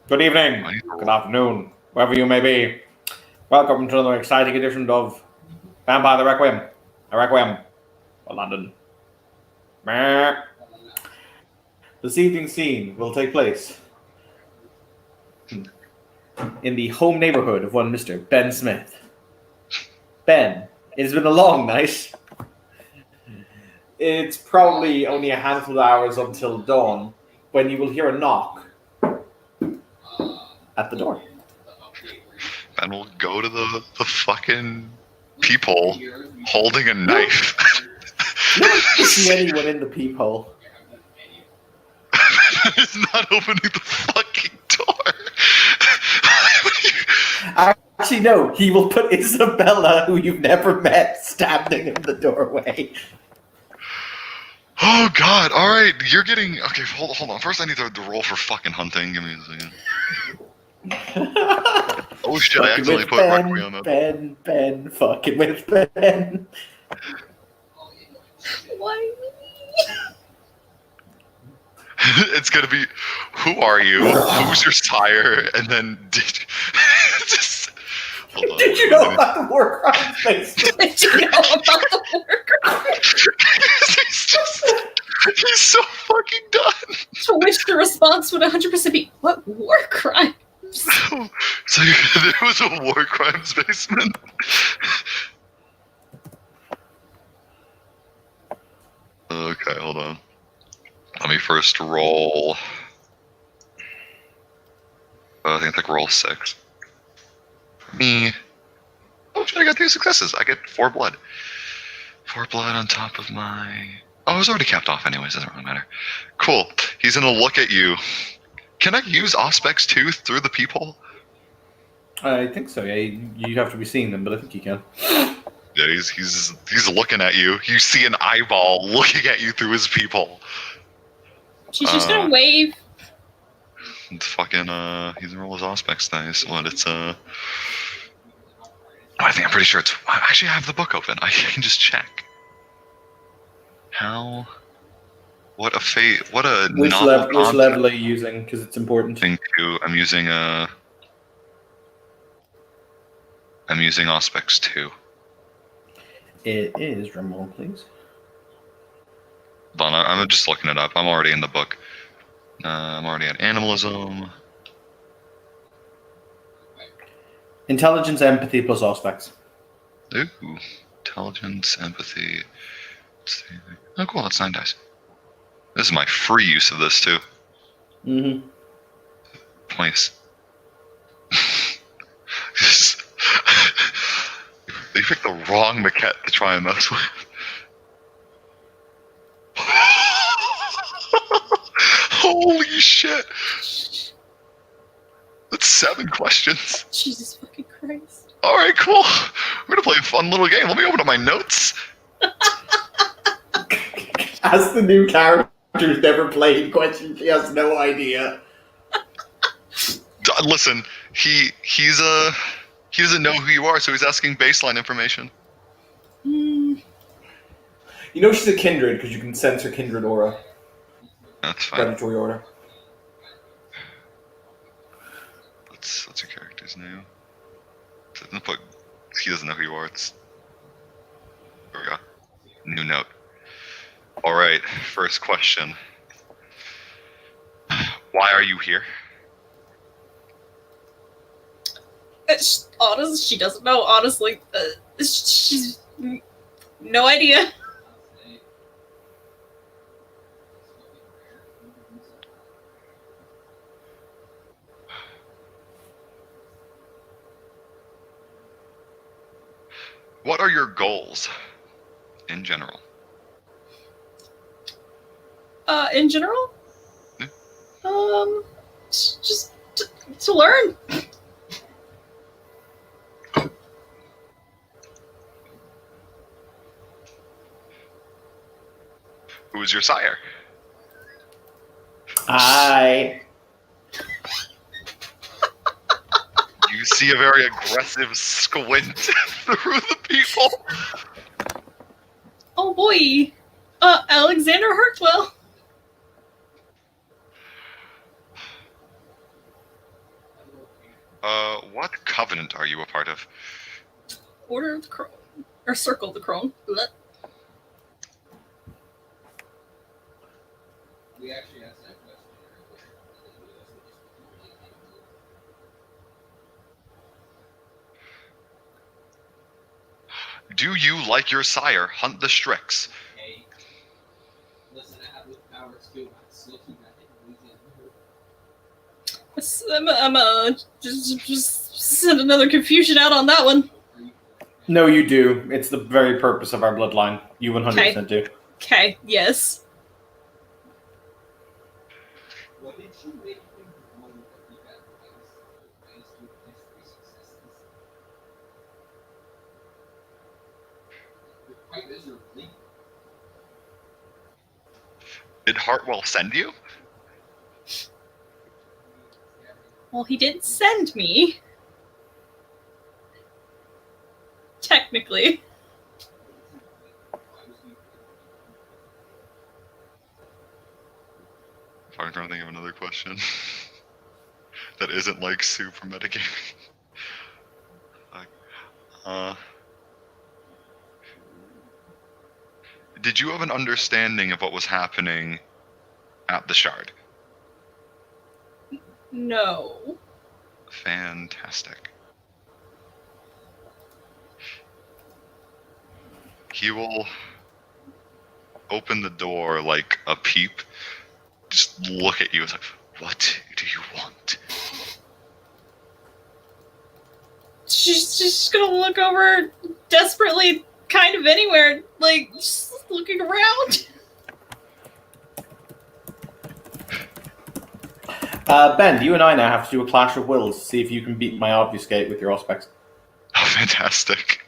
Good evening, good afternoon, wherever you may be. Welcome to another exciting edition of Vampire the Requiem. A Requiem for London. Meh. This evening's scene will take place in the home neighborhood of one Mr. Ben Smith. Ben, it has been a long night. It's probably only a handful of hours until dawn when you will hear a knock at the door. Ben will go to the fucking peephole holding a knife. You don't see anyone in the peephole. He's not opening the fucking door. Actually, no. He will put Isabella, who you've never met, standing in the doorway. Oh god! All right, you're getting okay. Hold on. First, I need to roll for fucking hunting. Give me a second. Oh shit! I accidentally put Requiem up. Ben, fucking with Ben. Why? It's gonna be, who are you? Who's your sire? And then just. Hold on, Did you know about the war crimes basement? Did you know about the war crimes? He's so fucking done. To which the response would 100% be, what war crime? So there was a war crimes basement. Okay, hold on. Let me first roll. I think like roll 6. Me. Oh shit! I got 2 successes. I get 4 blood. 4 blood on top of my. Oh, it was already capped off anyways. Doesn't really matter. Cool. He's gonna look at you. Can I use Auspex 2 through the peephole? I think so. Yeah, you have to be seeing them, but I think you can. Yeah, he's looking at you. You see an eyeball looking at you through his peephole. She's just gonna wave. It's fucking he's gonna roll his Auspex dice. What it's I think I'm pretty sure it's. Actually, I have the book open. I can just check. How? What a fate! What a Which level are you using? Because it's important. Thing too. I'm using Auspex 2. It is Ramon, please. Hold on, I'm just looking it up. I'm already in the book. I'm already at animalism. Intelligence, empathy plus Auspex. Ooh, intelligence, empathy. Let's see. Oh, cool. That's 9 dice. This is my free use of this too. Mm-hmm. Place. They picked the wrong maquette to try and mess with. Holy shit! That's 7 questions. Jesus fucking Christ. Alright, cool. We're gonna play a fun little game. Let me open up my notes. As the new character who's never played question, she has no idea. Listen, he doesn't know who you are, so he's asking baseline information. Mm. You know she's a kindred because you can sense her kindred aura. That's fine. Predatory aura. What's your character's name? He doesn't know who you are. There we go. New note. Alright, first question. Why are you here? She doesn't know, honestly. She's no idea. What are your goals in general? In general? Yeah. Just to learn. Who is your sire? I. You see a very aggressive squint through the people. Oh boy. Alexander Hartwell. What covenant are you a part of? Order of the Crone. Or Circle of the Crone. Blech. We actually asked that question earlier. Do you, like your sire, hunt the Strix? Hey, listen, I have with powers too. I'm still keeping that in Louisiana. Just send another confusion out on that one. No, you do. It's the very purpose of our bloodline. You 100% do. Okay, yes. What did you make him one of the bad ways to his successes? Quite miserably. Did Hartwell send you? Well, he didn't send me. Technically. If I'm trying to think of another question that isn't like super metagaming. Did you have an understanding of what was happening at the Shard? No. Fantastic. He will open the door like a peep, just look at you and say, "What do you want?" She's just gonna look over desperately, kind of anywhere, like, just looking around. Ben, you and I now have to do a clash of wills to see if you can beat my obfuscate with your Auspex. Oh, fantastic.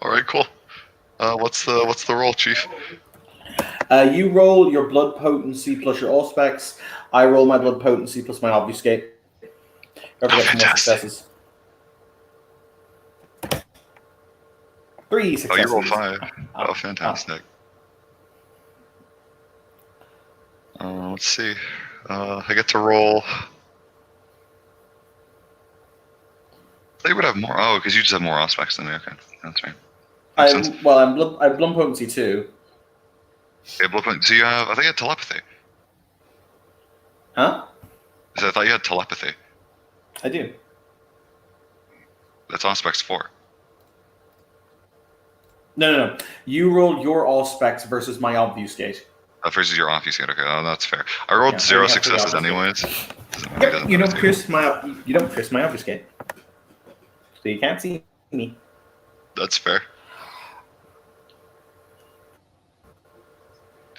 All right, cool. What's the roll, Chief? You roll your blood potency plus your Auspex. I roll my blood potency plus my obfuscate. Whoever gets more fantastic. successes. 3 Oh, successes. you rolled 5. Oh, fantastic. Let's see. I get to roll. They would have more. Oh, because you just have more aspects than me. Okay, that's right. Makes sense. I'm blood potency too. Yeah, blood. So you have. I think you had telepathy. Huh? So I thought you had telepathy. I do. That's aspects 4. No. You rolled your Auspex versus my obfuscate. Versus your obfuscate. Okay, oh, that's fair. I rolled 0 yeah, successes obfuscate. anyways. Yep, you don't pierce my obfuscate, so you can't see me. That's fair.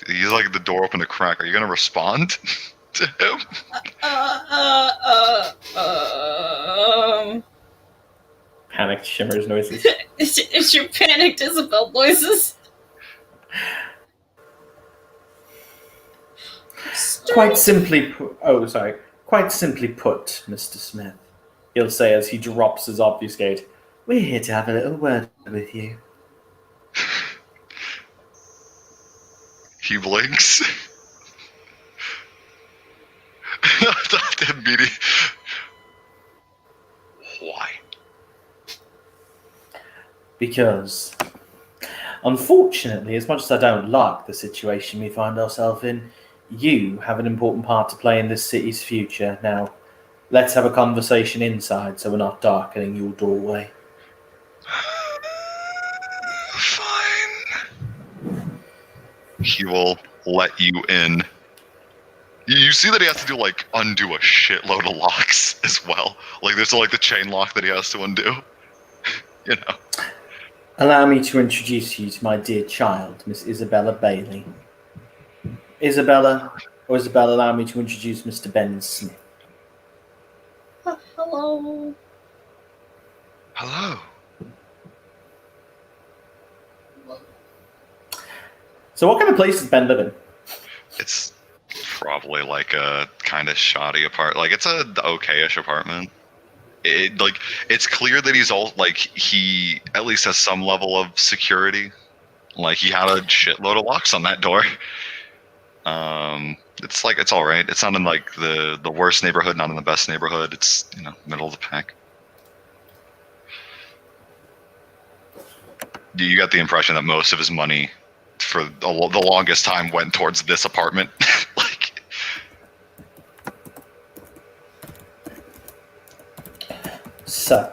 He's like the door open a crack. Are you gonna respond to him? Panicked shimmers noises. It's your panicked Isabel noises. Quite simply put, Mr. Smith, he'll say as he drops his obfuscate, we're here to have a little word with you. He blinks. Why? Because, unfortunately, as much as I don't like the situation we find ourselves in, you have an important part to play in this city's future. Now, let's have a conversation inside so we're not darkening your doorway. Fine. He will let you in. You see that he has to do like undo a shitload of locks as well. Like there's like the chain lock that he has to undo. You know. Allow me to introduce you to my dear child, Miss Isabella Bailey. Isabella, allow me to introduce Mr. Ben Smith. Hello. Hello. So what kind of place does Ben live in? It's probably like a kind of shoddy apartment. Like it's a okay-ish apartment. It's clear that he's all like he at least has some level of security. Like he had a shitload of locks on that door. It's like it's all right. It's not in like the worst neighborhood, not in the best neighborhood. It's middle of the pack. You got the impression that most of his money for the longest time went towards this apartment. Like, So.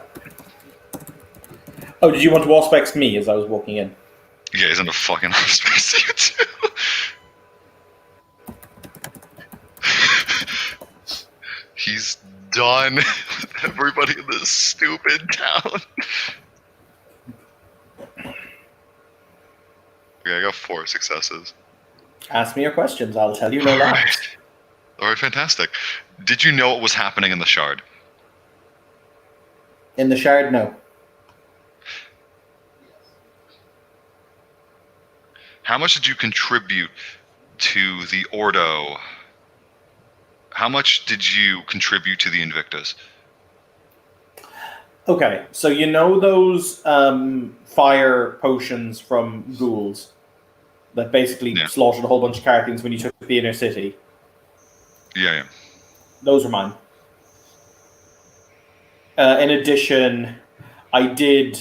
Oh, did you want to auspex me as I was walking in? yeah, he's in a fucking spacesuit too. He's done with everybody in this stupid town. Okay, I got 4 successes. Ask me your questions. I'll tell you no lies. All right, fantastic. Did you know what was happening in the Shard? In the Shard, no. How much did you contribute to the Ordo? How much did you contribute to the Invictus? Okay, so you know those fire potions from ghouls that basically slaughtered a whole bunch of Carthaginians when you took the inner city? Yeah. Those are mine. In addition, I did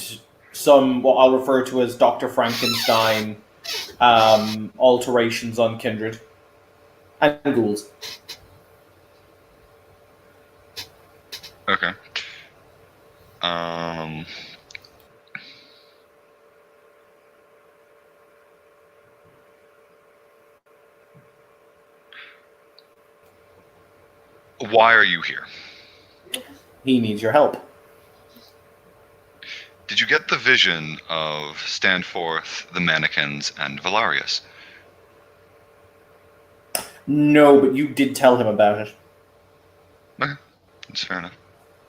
some, what I'll refer to as Dr. Frankenstein alterations on Kindred and ghouls. Okay. Why are you here? He needs your help. Did you get the vision of Standforth, the Mannequins, and Valarius? No, but you did tell him about it. Okay, that's fair enough.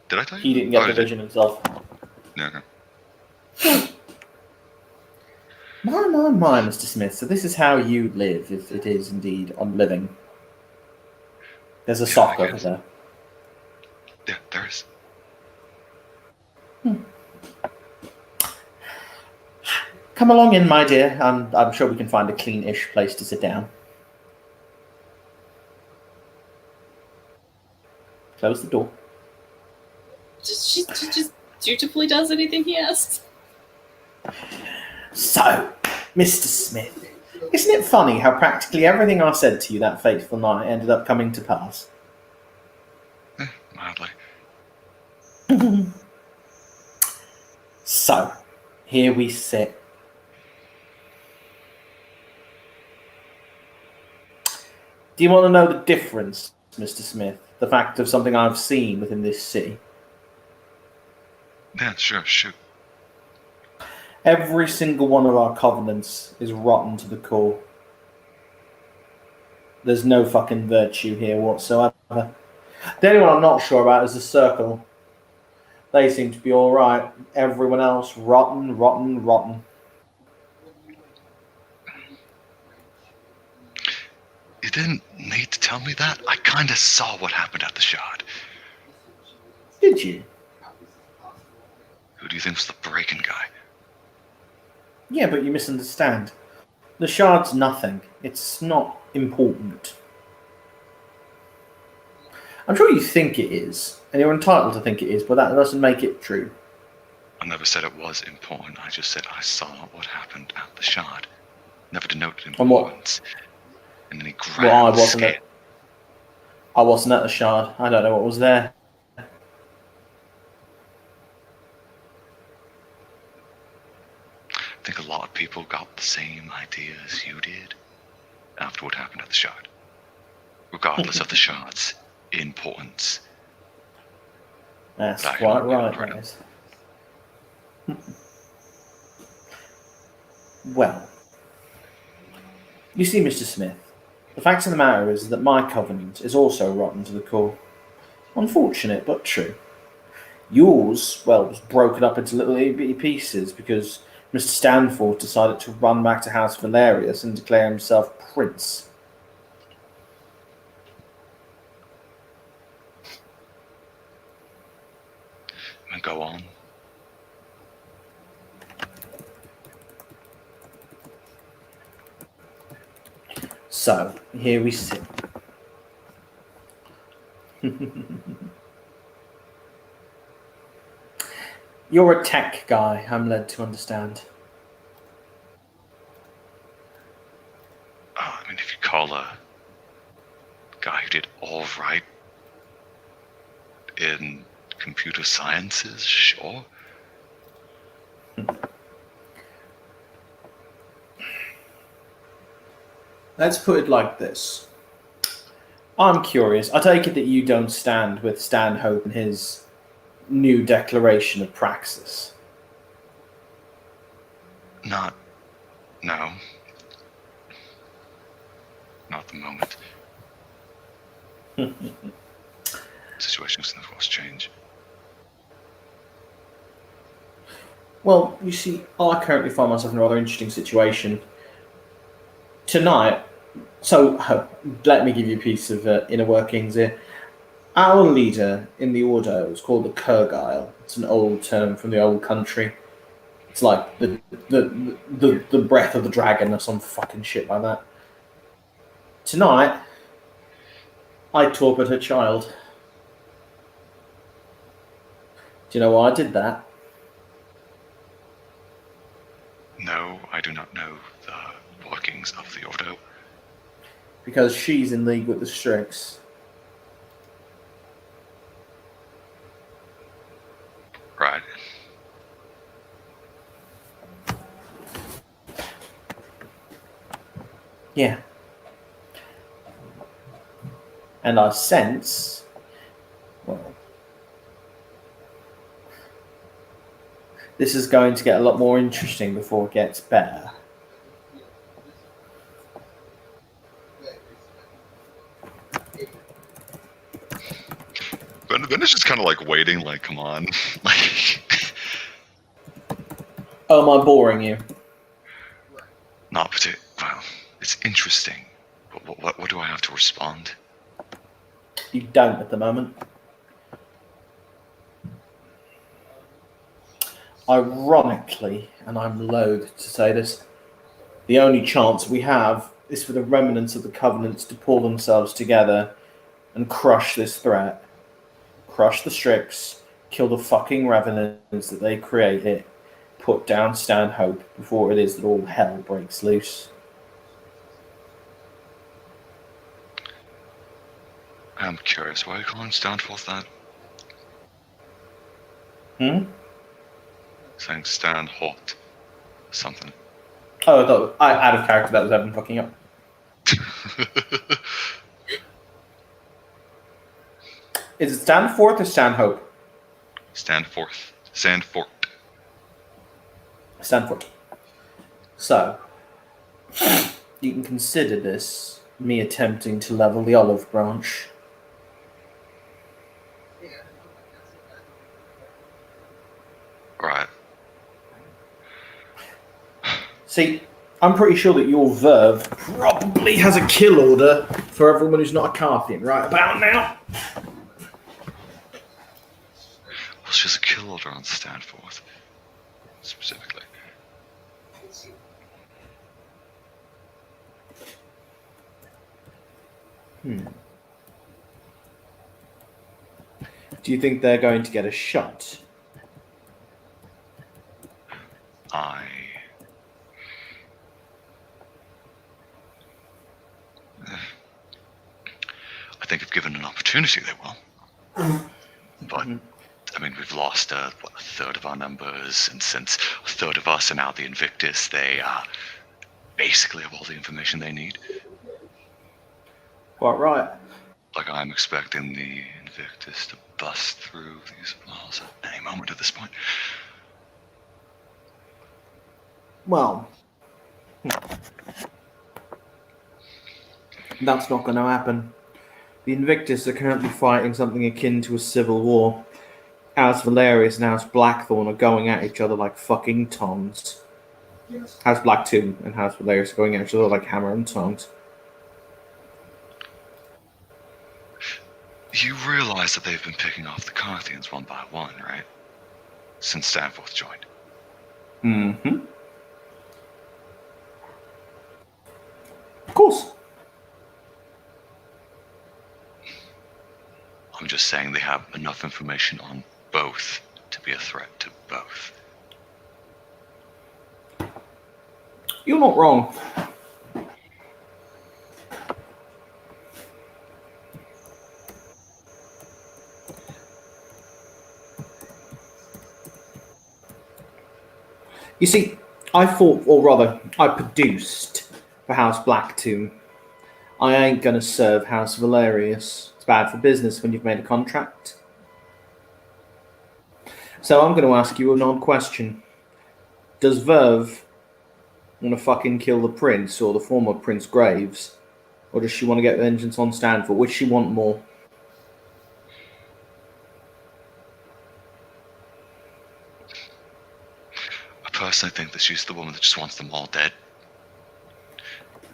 Did I tell you? He didn't get the I did. vision himself. Yeah, okay. My, Mr. Smith. So this is how you live, if it is indeed on living. There's a sock I over guess. there. Yeah, there is. Come along in, my dear, and I'm sure we can find a clean-ish place to sit down. Close the door. She just dutifully does anything he asks. So, Mr. Smith, isn't it funny how practically everything I said to you that fateful night ended up coming to pass? Mildly. So, here we sit. Do you want to know the difference, Mr. Smith? The fact of something I've seen within this city? Yeah, sure, shoot. Every single one of our covenants is rotten to the core. There's no fucking virtue here whatsoever. The only one I'm not sure about is the Circle. They seem to be alright. Everyone else, rotten, rotten, rotten. You didn't need to tell me that. I kind of saw what happened at the Shard. Did you? Who do you think's the breaking guy? Yeah, but you misunderstand. The Shard's nothing. It's not important. I'm sure you think it is, and you're entitled to think it is, but that doesn't make it true. I never said it was important. I just said I saw what happened at the Shard. Never denoted And what? importance. In any grand Well, I wasn't scale. I wasn't at the Shard. I don't know what was there. I think a lot of people got the same idea as you did after what happened at the Shard. Regardless of the Shard's importance. That's Back quite in right, Britain. mate. Well, you see, Mr. Smith, the fact of the matter is that my covenant is also rotten to the core. Unfortunate, but true. Yours, well, was broken up into little bitty pieces because Mr. Stanford decided to run back to House Valerius and declare himself prince. And go on. So, here we sit. You're a tech guy, I'm led to understand. I mean, if you call a guy who did all right in computer sciences, sure. Let's put it like this. I'm curious. I take it that you don't stand with Stanhope and his new declaration of praxis. No. Not at the moment. Situations can of course change. Well, you see, I currently find myself in a rather interesting situation. Tonight, let me give you a piece of inner workings here. Our leader in the Ordo is called the Kurgile. It's an old term from the old country. It's like the breath of the dragon or some fucking shit like that. Tonight, I tortured her child. Do you know why I did that? No, I do not know the workings of the Ordo. Because she's in league with the Strix. Right. Yeah. And I sense, well, this is going to get a lot more interesting before it gets better. Ben is just kind of like waiting, like, come on. Like, Oh, am I boring you? not particular. Well, it's interesting. What do I have to respond? You don't at the moment. Ironically, and I'm loath to say this, the only chance we have is for the remnants of the Covenants to pull themselves together and crush this threat. Crush the Strix, kill the fucking Revenants that they created, put down Stanhope before it is that all hell breaks loose. I'm curious, why are you calling Stanforth that? Saying Stan Hort. Something. Oh, I thought out of character that was Evan fucking up. Is it Stanforth or Stanhope? Stanforth. Sandfort. Stanford. So, you can consider this me attempting to level the olive branch. Right. See, I'm pretty sure that your Verve probably has a kill order for everyone who's not a Carthian right about now. Well, she's a kill order on Stanforth. Specifically. Do you think they're going to get a shot? I think if given an opportunity, they will. But, I mean, we've lost a third of our numbers, and since a third of us are now the Invictus, they basically have all the information they need. Quite right. Like, I'm expecting the Invictus to bust through these walls at any moment at this point. Well, that's not going to happen. The Invictus are currently fighting something akin to a civil war. House Valerius and House Blackthorn are going at each other like fucking tongs. House Blacktomb and House Valerius are going at each other like hammer and tongs. You realize that they've been picking off the Carthians one by one, right? Since Stanforth joined. Mm-hmm. Of course. just saying they have enough information on both to be a threat to both. You're not wrong. You see, I fought, or rather, I produced for House Blacktomb. I ain't gonna serve House Valerius. It's bad for business when you've made a contract. So I'm gonna ask you an odd question. Does Verve want to fucking kill the prince or the former Prince Graves? Or does she want to get vengeance on Stanford? Which she want more? I personally think that she's the woman that just wants them all dead.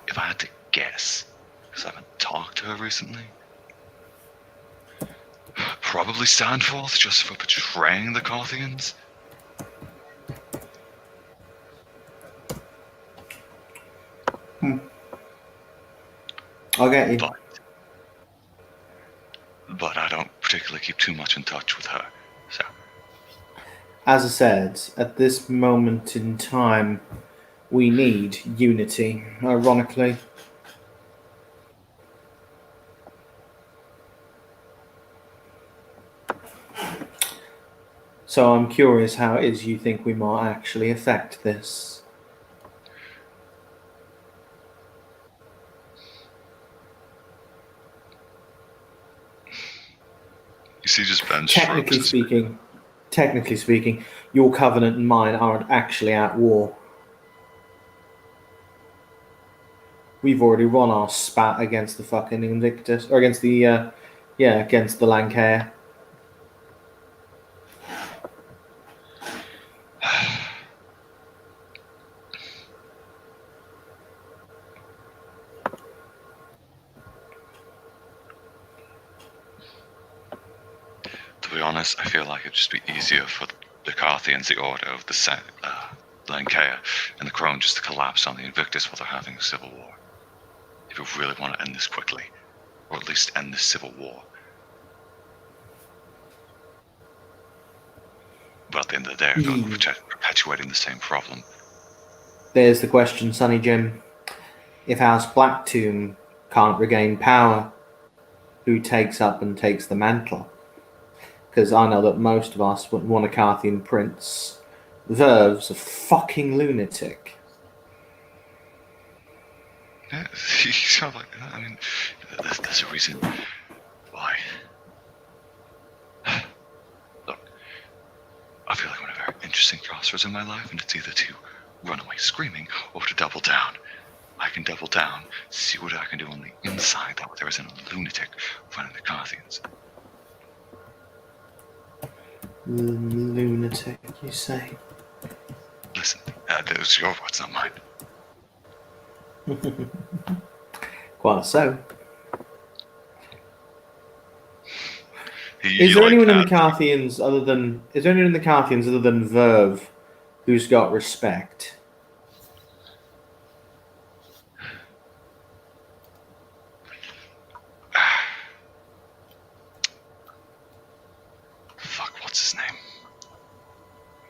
If I had to guess, because I haven't talked to her recently, probably Standforth, just for betraying the Carthians. I'll get you. But I don't particularly keep too much in touch with her. So As I said, at this moment in time, we need unity, ironically. So I'm curious how it is you think we might actually affect this. you see, just Ben Technically strokes speaking, your covenant and mine aren't actually at war. We've already run our spat against the fucking Invictus, or against the, against the Lancair. To be honest, I feel like it'd just be easier for the Carthians, the Order of the Lancair, and the Crone just to collapse on the Invictus while they're having a civil war. If we really want to end this quickly, or at least end this civil war. But at the end of the day, I feel like we're perpetuating the same problem. There's the question, Sonny Jim. If House Blacktomb can't regain power, who takes up and takes the mantle? Because I know that most of us would want a Carthian prince. Verve's a fucking lunatic. Yeah, you sound like that. I mean, there's a reason why. Look, I feel like I'm at a very interesting crossroads in my life, and it's either to run away screaming or to double down. I can double down, see what I can do on the inside, that there isn't a lunatic running the Carthians. Lunatic, you say? Listen, those are your words, not mine. Quite so. You Is there like anyone in the that? Carthians other than Verve who's got respect? Fuck, what's his name?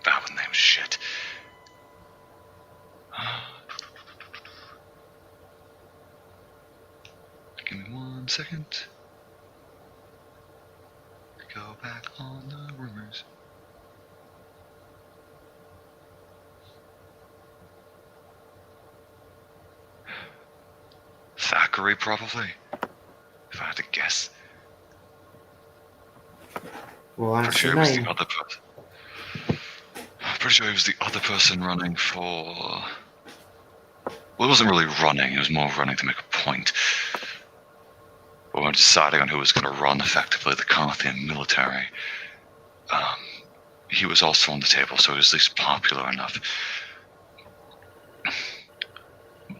Bad with names, shit. Give me 1 second. Go back on the rumors. Thackeray, probably. If I had to guess. Well, Pretty that's sure the it was name. the other person. Pretty sure it was the other person running for. Well, it wasn't really running. It was more running to make a point. But when deciding on who was going to run effectively the Carthian military, he was also on the table, so he was at least popular enough.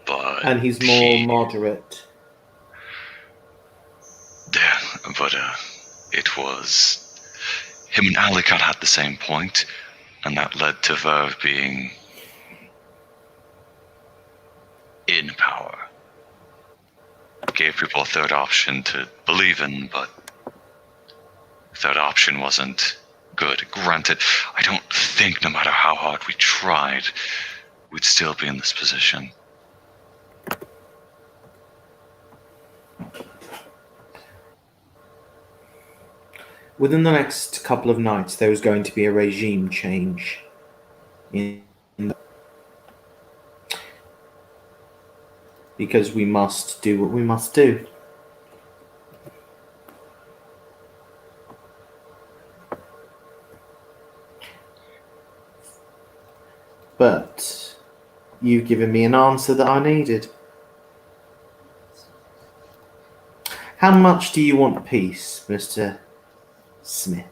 But And he's more moderate. Yeah, but it was him and Alicant had the same point, and that led to Verve being in power. Gave people a third option to believe in, but third option wasn't good. Granted, I don't think no matter how hard we tried, we'd still be in this position. Within the next couple of nights, there is going to be a regime change. Because we must do what we must do. But you've given me an answer that I needed. How much do you want peace, Mr. Smith?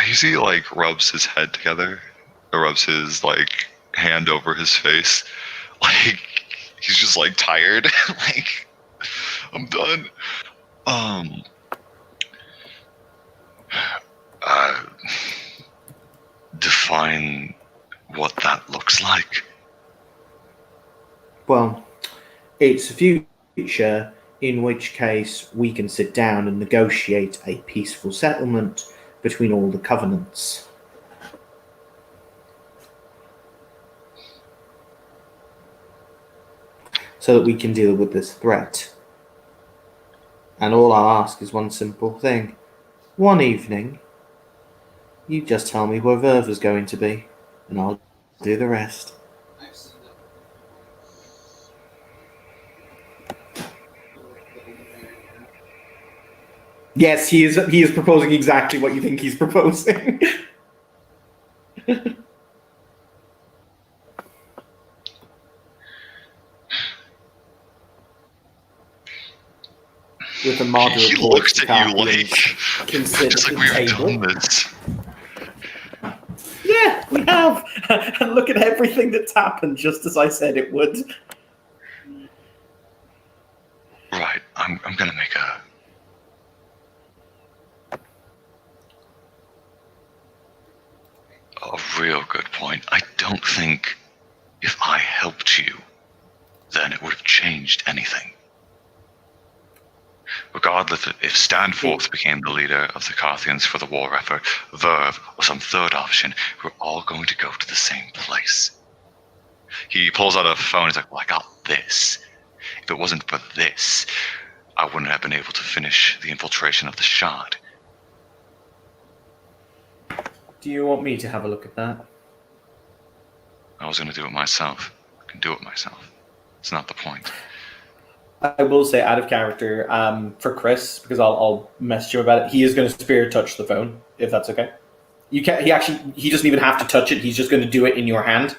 You see, like, rubs his head together, or rubs his, like, hand over his face. Like, he's just, like, tired. Like, I'm done. Define what that looks like. Well, it's a future in which case we can sit down and negotiate a peaceful settlement between all the covenants. So that we can deal with this threat. And all I ask is one simple thing. One evening, you just tell me where Verve is going to be, and I'll do the rest. I've seen that. Yes, he is proposing exactly what you think he's proposing. With a moderate He looks at you like, consider just like the we've table. done this. Yeah, we have. And look at everything that's happened, just as I said it would. Right, I'm gonna make a real good point. I don't think if I helped you, then it would have changed anything. Regardless if Stanforth became the leader of the Carthians for the war effort, Verve, or some third option, we're all going to go to the same place. He pulls out a phone. He's like, well, I got this. If it wasn't for this, I wouldn't have been able to finish the infiltration of the Shard. Do you want me to have a look at that? I was going to do it myself. I can do it myself. It's not the point. I will say, out of character, for Chris, because I'll message him about it. He is going to spirit touch the phone, if that's okay. You can. He doesn't even have to touch it. He's just going to do it in your hand.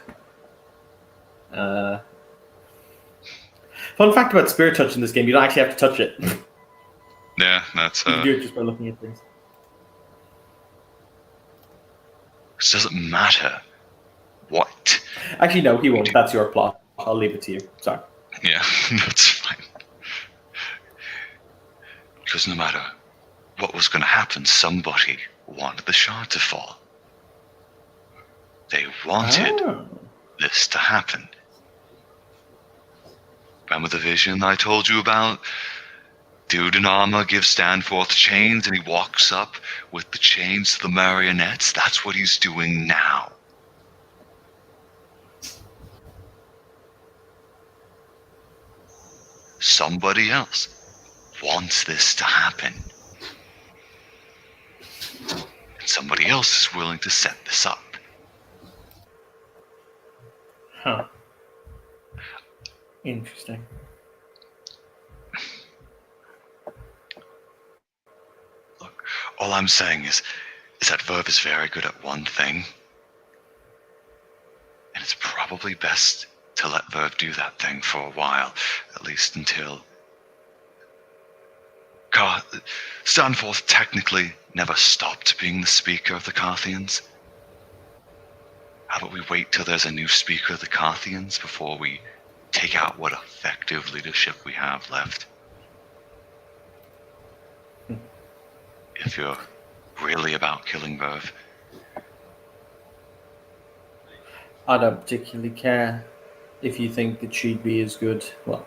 Fun fact about spirit touch in this game: you don't actually have to touch it. Yeah, that's You can do it just by looking at things. It doesn't matter what. Actually, no, he won't. That's your plot. I'll leave it to you. Sorry. Yeah, that's fine. Because no matter what was going to happen, somebody wanted the Shard to fall. They wanted this to happen. Remember the vision I told you about? Dude in armor gives Stanforth chains and he walks up with the chains to the marionettes? That's what he's doing now. Somebody else wants this to happen. And somebody else is willing to set this up. Huh. Interesting. Look, all I'm saying is that Verve is very good at one thing. And it's probably best to let Verve do that thing for a while, at least until Stanforth technically never stopped being the speaker of the Carthians. How about we wait till there's a new speaker of the Carthians before we take out what effective leadership we have left? If you're really about killing Verve, I don't particularly care if you think that she'd be as good. Well,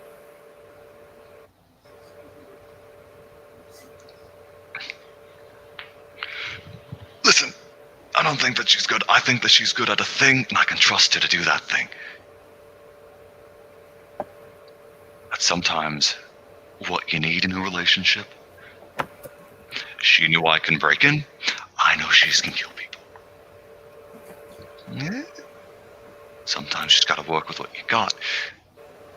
Listen, I don't think that she's good. I think that she's good at a thing, and I can trust her to do that thing. That's sometimes what you need in a relationship. She knew I can break in. I know she can kill people. Yeah. Sometimes you just gotta work with what you got.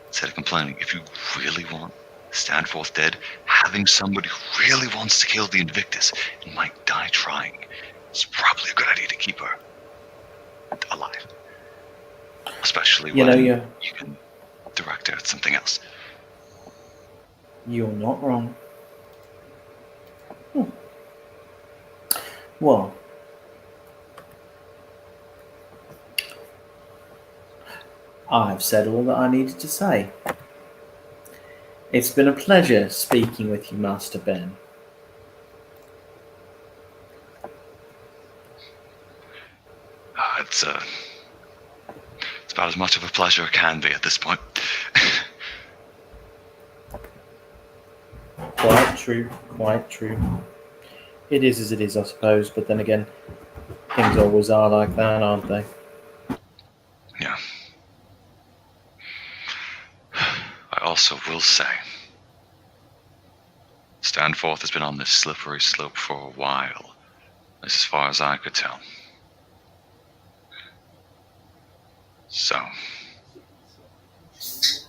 Instead of complaining, if you really want Stanforth dead, having somebody who really wants to kill the Invictus and might die trying, it's probably a good idea to keep her alive. Especially when you can direct her at something else. you're not wrong. Well, I've said all that I needed to say. It's been a pleasure speaking with you, Master Ben. It's about as much of a pleasure it can be at this point. Quite true, quite true. It is as it is, I suppose, but then again, things always are like that, aren't they? Yeah. I also will say, Stanforth has been on this slippery slope for a while, as far as I could tell. So,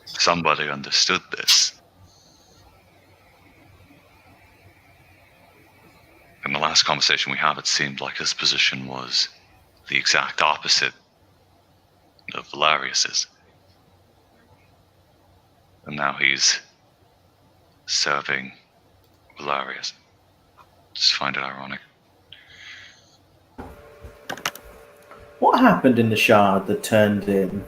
somebody understood this. In the last conversation we had, it seemed like his position was the exact opposite of Valerius's. And now he's serving Valerius. Just find it ironic. What happened in the Shard that turned him?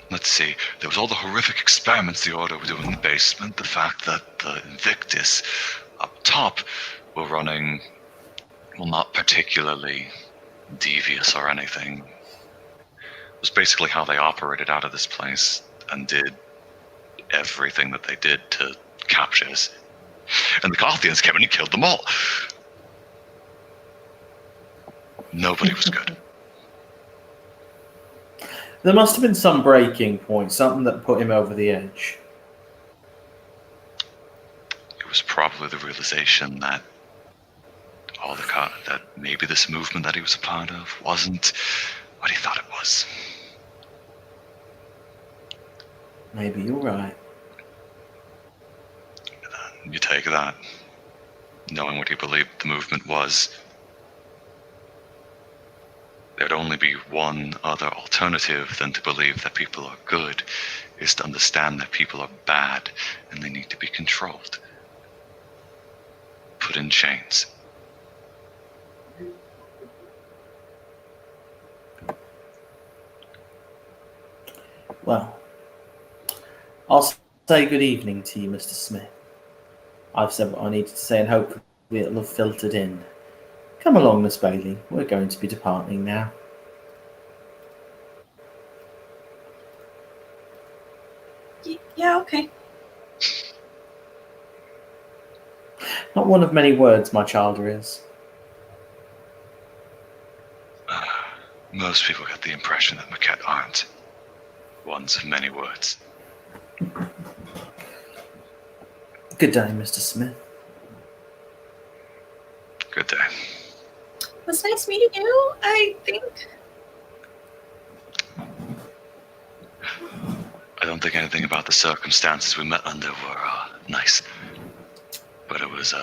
Let's see. There was all the horrific experiments the Order were doing in the basement. The fact that the Invictus up top were running, well, not particularly devious or anything. It was basically how they operated out of this place and did everything that they did to capture us. And the Carthians came in and killed them all. Nobody was good. There must have been some breaking point, something that put him over the edge. It was probably the realization that that maybe this movement that he was a part of wasn't what he thought it was. Maybe you're right. And you take that, knowing what he believed the movement was. There'd only be one other alternative than to believe that people are good, is to understand that people are bad and they need to be controlled. Put in chains. Well, I'll say good evening to you, Mr. Smith. I've said what I needed to say and hopefully it'll have filtered in. Come along, Miss Bailey. We're going to be departing now. Yeah, okay. Not one of many words, my child is. Most people get the impression that Maquette aren't ones of many words. Good day, Mr. Smith. Good day. It was nice meeting you, I think. I don't think anything about the circumstances we met under were nice. But it was,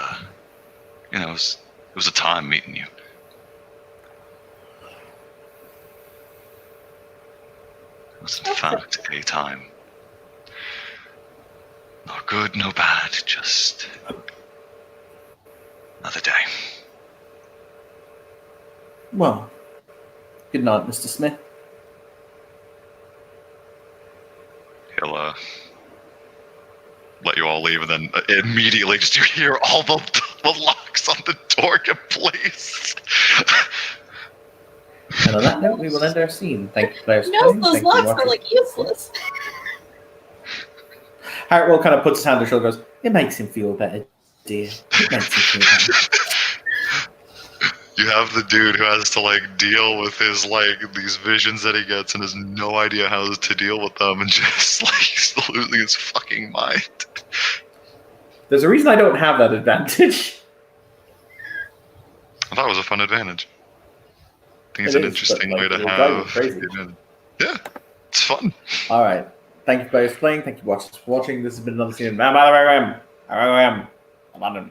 it was a time meeting you. It was in fact a time. No good, no bad, just another day. Well, good night, Mr. Smith. He'll let you all leave, and then immediately just you hear all the locks on the door get placed. And on that note, we will end our scene. Thank you, players. No, playing. those Thank you, locks watchers. are like useless. Hartwell kind of puts his hand on his shoulder and goes, it makes him feel better, dear. It makes him feel better. You have the dude who has to like deal with his like these visions that he gets and has no idea how to deal with them and just like he's losing his fucking mind. There's a reason I don't have that advantage. I thought it was a fun advantage. I think it's It an is, interesting but, way like, to it'll drive you have crazy. the advantage. Yeah, it's fun. All right. Thank you, players, for playing. Thank you, watchers, for watching. This has been another scene of Man by the Requiem. London.